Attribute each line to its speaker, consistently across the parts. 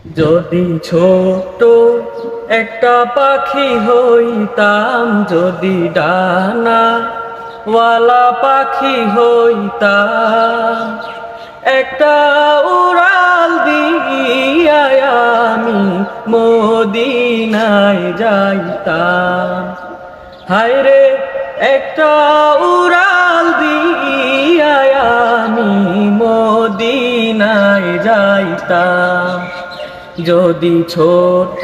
Speaker 1: যদি ছোট একটা পাখি হইতাম, যদি ডানা ওয়ালা পাখি হইতাম, একটা উড়াল দিয়া আমি মদিনায় যাইতাম। হায়রে একটা উড়াল দিয়া আমি মদিনায় যাইতাম। যদি ছোট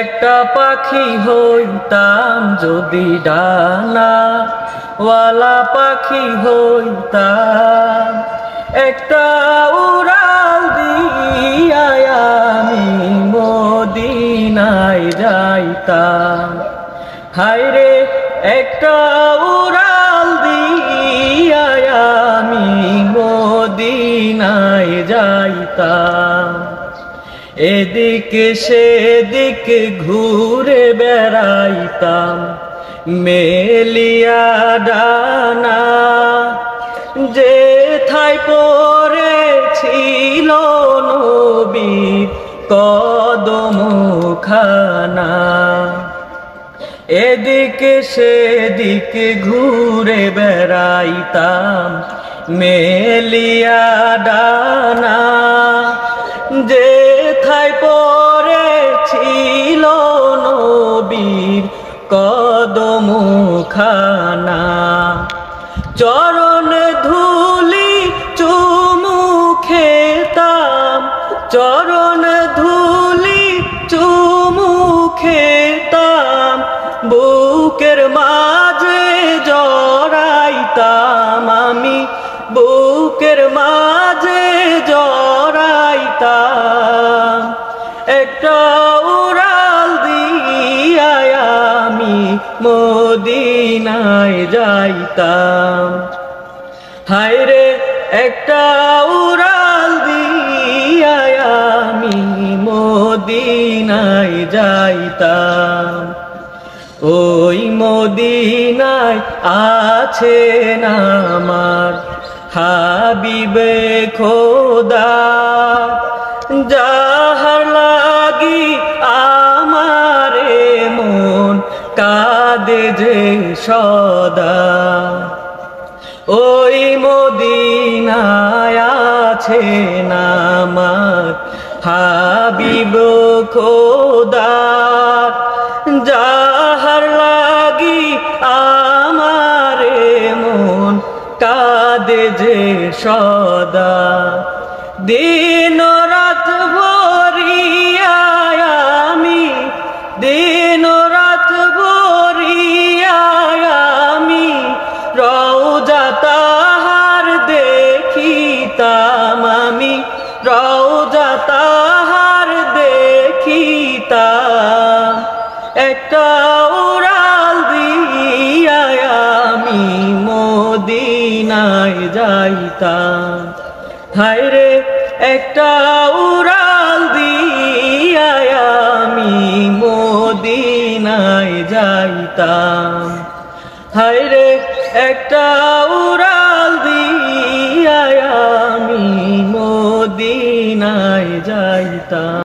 Speaker 1: একটা পাখি হইতাম, যদি ডানা ওয়ালা পাখি হইতাম, একটা উড়াল দিয়া আমি মদিনায় যাইতাম। হায়রে একটা উড়াল দিয়া আমি মদিনায় যাইতাম। এদিকে সেদিকে ঘুরে বেড়াইতাম মেলিয়া ডানা, যেথায় পড়েছিল নবীর কদমখানা। এদিকে সেদিকে ঘুরে বেড়াইতাম মেলিয়া ডানা, যেথায় পড়েছিল নবীর কদমখানা। চরণ ধুলি চুমু খেতাম, চরণ ধুলি চুমু খেতাম, বুকের মাঝে জড়াইতাম আমি, বুকের মাঝে জড়াইতাম। একটা উড়াল দিয়া আমি মদিনায় যাইতাম। হায়রে একটা উড়াল দিয়া আমি মদিনায় যাইতাম। ওই মদিনায় আছেন আমার হাবিবে খোদা, যাহার লাগি আমারে মন কাঁদে যে সদা। ওই মদিনায় আছেন আমার হাবিব খোদা, যাহার লাগি আমারে মন কাঁদে যে সদা। দিন রাত ভরিয়া আমি, দিন রাত ভরিয়া আমি রওজা তাহার দেখিতাম আমি, রওজা তাহার দেখিতাম। একটা উড়াল দিয়া আমি মদিনায় যাইতাম। হায়রে একটা উড়াল দিয়া আমি মদিনায় যাইতাম। হায়রে একটা উড়াল দিয়া আমি মদিনায় যাইতাম।